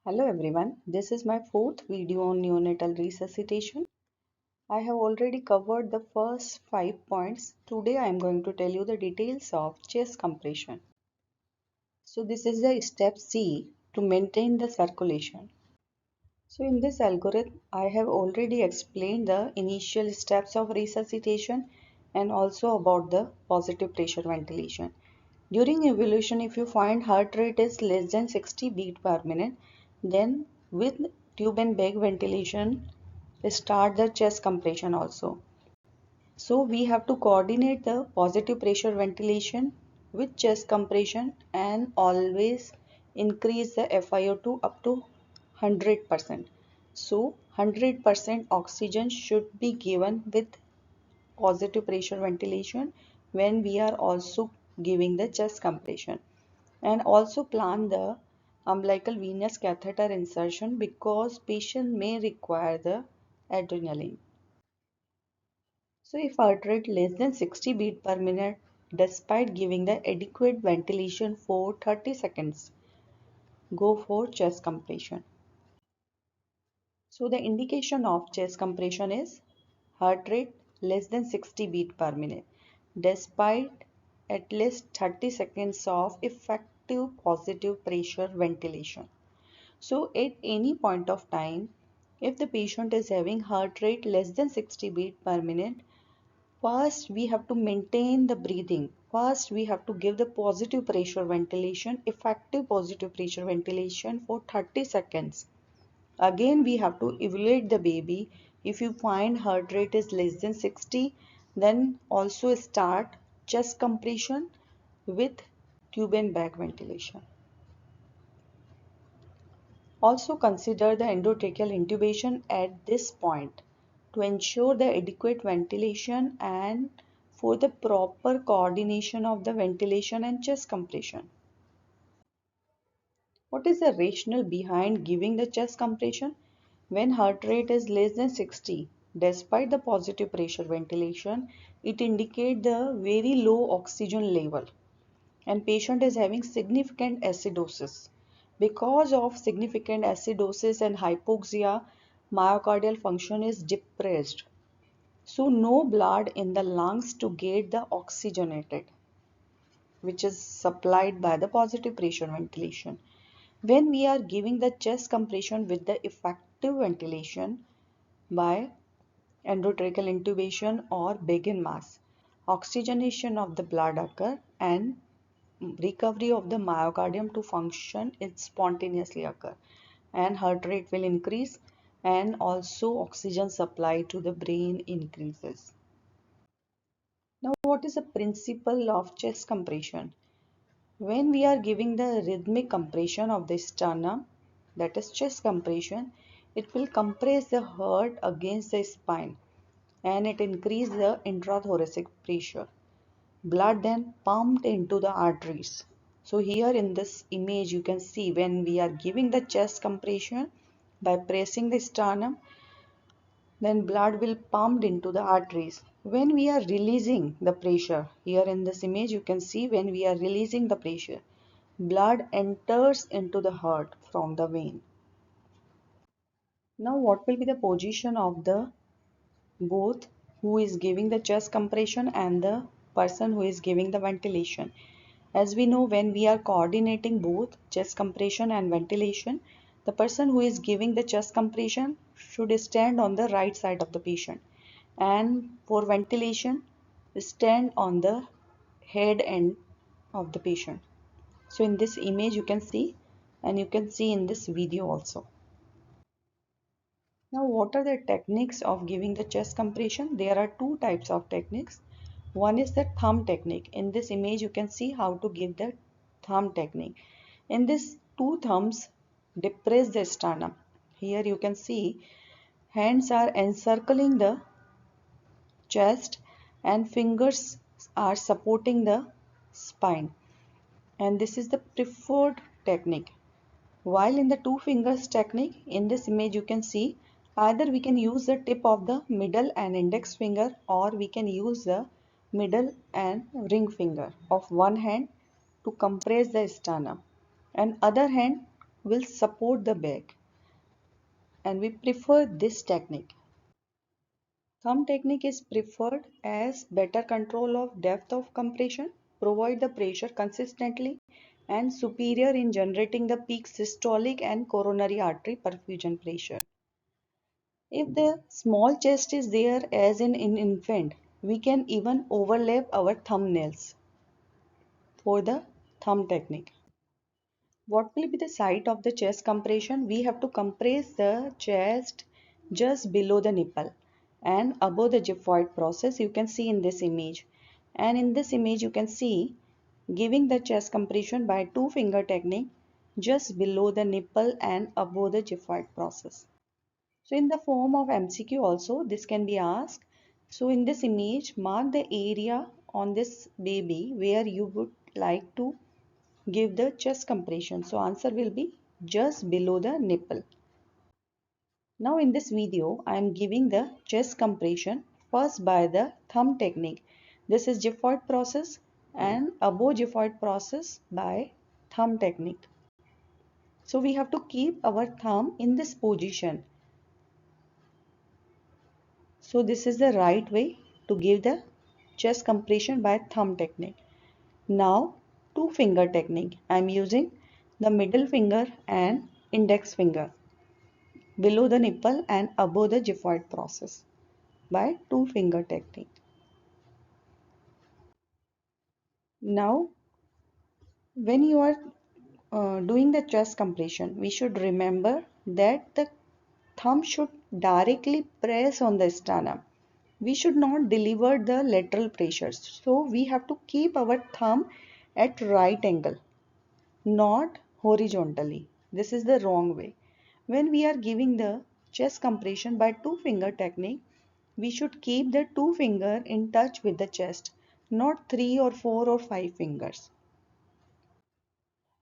Hello everyone, this is my fourth video on neonatal resuscitation. I have already covered the first 5 points. Today I am going to tell you the details of chest compression. So this is the step C to maintain the circulation. So in this algorithm, I have already explained the initial steps of resuscitation and also about the positive pressure ventilation. During evolution, if you find heart rate is less than 60 beat per minute, then with tube and bag ventilation, start the chest compression also. So we have to coordinate the positive pressure ventilation with chest compression and always increase the FiO2 up to 100%. So 100% oxygen should be given with positive pressure ventilation when we are also giving the chest compression, and also plan the umbilical venous catheter insertion because patient may require the adrenaline. So if heart rate less than 60 beat per minute despite giving the adequate ventilation for 30 seconds, go for chest compression. So the indication of chest compression is heart rate less than 60 beat per minute despite at least 30 seconds of effective positive pressure ventilation. So at any point of time, if the patient is having heart rate less than 60 beat per minute, first we have to maintain the breathing. First we have to give the positive pressure ventilation, effective positive pressure ventilation for 30 seconds. Again we have to evaluate the baby. If you find heart rate is less than 60, then also start chest compression with tube and bag ventilation. Also consider the endotracheal intubation at this point to ensure the adequate ventilation and for the proper coordination of the ventilation and chest compression. What is the rationale behind giving the chest compression? When heart rate is less than 60, despite the positive pressure ventilation, it indicates the very low oxygen level and patient is having significant acidosis. Because of significant acidosis and hypoxia, myocardial function is depressed. So no blood in the lungs to get the oxygenated, which is supplied by the positive pressure ventilation. When we are giving the chest compression with the effective ventilation by endotracheal intubation or begin mass, oxygenation of the blood occur and recovery of the myocardium to function it spontaneously occur, and heart rate will increase and also oxygen supply to the brain increases. Now what is the principle of chest compression? When we are giving the rhythmic compression of the sternum, that is chest compression, it will compress the heart against the spine and it increases the intrathoracic pressure. Blood then pumped into the arteries. So here in this image you can see when we are giving the chest compression by pressing the sternum, then blood will pumped into the arteries. When we are releasing the pressure, here in this image you can see when we are releasing the pressure, blood enters into the heart from the vein. Now what will be the position of the both who is giving the chest compression and the person who is giving the ventilation? As we know, when we are coordinating both chest compression and ventilation, the person who is giving the chest compression should stand on the right side of the patient, and for ventilation stand on the head end of the patient. So in this image you can see, and you can see in this video also. Now what are the techniques of giving the chest compression? There are two types of techniques. One is the thumb technique. In this image you can see how to give the thumb technique. In this, two thumbs depress the sternum. Here you can see hands are encircling the chest and fingers are supporting the spine, and this is the preferred technique. While in the two fingers technique, in this image you can see either we can use the tip of the middle and index finger, or we can use the middle and ring finger of one hand to compress the sternum and other hand will support the back, and we prefer this technique. Thumb technique is preferred as better control of depth of compression, provide the pressure consistently, and superior in generating the peak systolic and coronary artery perfusion pressure. If the small chest is there as in infant, we can even overlap our thumbnails for the thumb technique. What will be the site of the chest compression? We have to compress the chest just below the nipple and above the gyphoid process. You can see in this image. And in this image you can see giving the chest compression by two finger technique just below the nipple and above the gyphoid process. So in the form of MCQ also this can be asked. So in this image mark the area on this baby where you would like to give the chest compression. So answer will be just below the nipple. Now in this video I am giving the chest compression first by the thumb technique. This is gyphoid process and above gyphoid process by thumb technique. So we have to keep our thumb in this position. So this is the right way to give the chest compression by thumb technique. Now two finger technique. I am using the middle finger and index finger below the nipple and above the gyphoid process by two finger technique. Now when you are doing the chest compression, we should remember that the thumb should directly press on the sternum. We should not deliver the lateral pressures. So we have to keep our thumb at right angle, not horizontally. This is the wrong way. When we are giving the chest compression by two finger technique, we should keep the two finger in touch with the chest, not three or four or five fingers.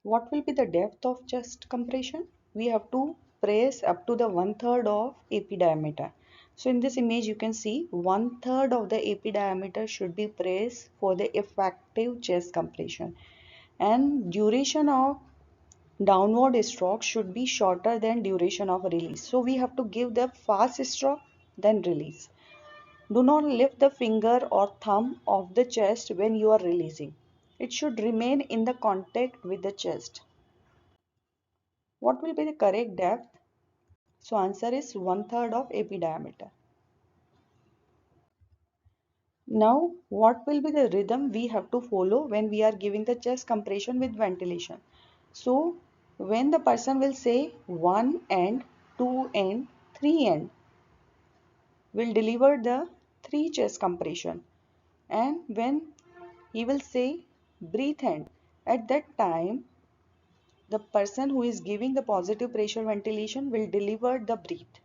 What will be the depth of chest compression? We have to press up to the 1/3 of AP diameter. So in this image you can see 1/3 of the AP diameter should be pressed for the effective chest compression, and duration of downward stroke should be shorter than duration of release. So we have to give the fast stroke then release. Do not lift the finger or thumb off the chest when you are releasing. It should remain in the contact with the chest. What will be the correct depth? So answer is 1/3 of AP diameter. Now what will be the rhythm we have to follow when we are giving the chest compression with ventilation? So when the person will say 1 and 2 and 3 and will deliver the 3 chest compression, and when he will say breathe end, at that time the person who is giving the positive pressure ventilation will deliver the breath,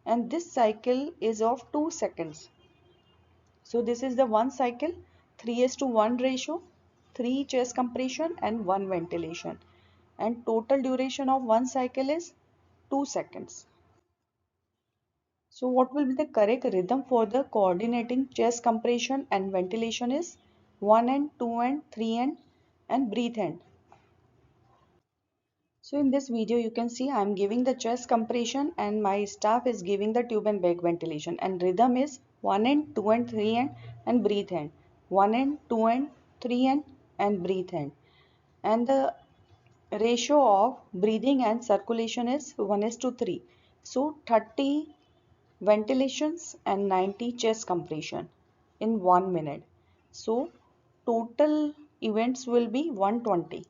and this cycle is of 2 seconds. So this is the one cycle, 3:1 ratio, 3 chest compression and 1 ventilation, and total duration of one cycle is 2 seconds. So what will be the correct rhythm for the coordinating chest compression and ventilation is 1 and 2 and 3 and breathe end. So in this video you can see I am giving the chest compression and my staff is giving the tube and bag ventilation, and rhythm is 1 and 2 and 3 and breathe end, 1 and 2 and 3 and breathe end, and the ratio of breathing and circulation is 1:3. So 30 ventilations and 90 chest compression in 1 minute. So total events will be 120.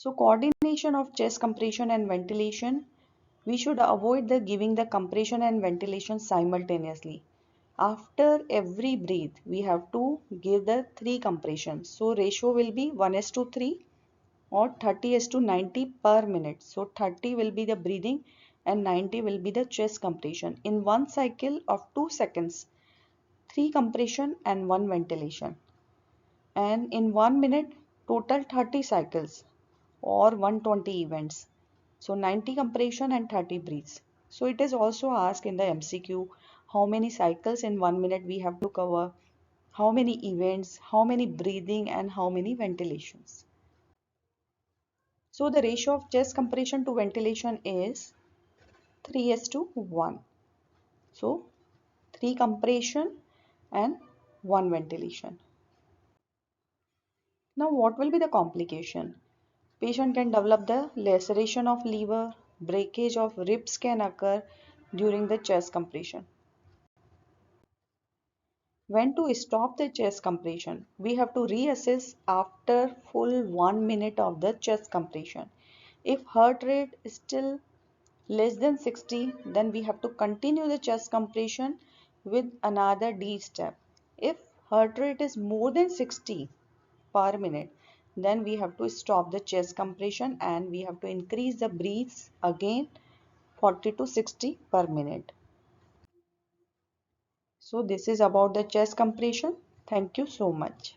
So coordination of chest compression and ventilation, we should avoid the giving the compression and ventilation simultaneously. After every breath, we have to give the 3 compressions. So ratio will be 1:3 or 30:90 per minute. So 30 will be the breathing and 90 will be the chest compression. In one cycle of 2 seconds, 3 compression and 1 ventilation. And in 1 minute, total 30 cycles or 120 events. So 90 compression and 30 breaths. So it is also asked in the MCQ how many cycles in 1 minute we have to cover, how many events, how many breathing and how many ventilations. So the ratio of chest compression to ventilation is 3:1. So 3 compression and 1 ventilation. Now what will be the complication? Patient can develop the laceration of liver, breakage of ribs can occur during the chest compression. When to stop the chest compression? We have to reassess after full 1 minute of the chest compression. If heart rate is still less than 60, then we have to continue the chest compression with another D step. If heart rate is more than 60 per minute, then we have to stop the chest compression and we have to increase the breaths again 40 to 60 per minute. So this is about the chest compression. Thank you so much.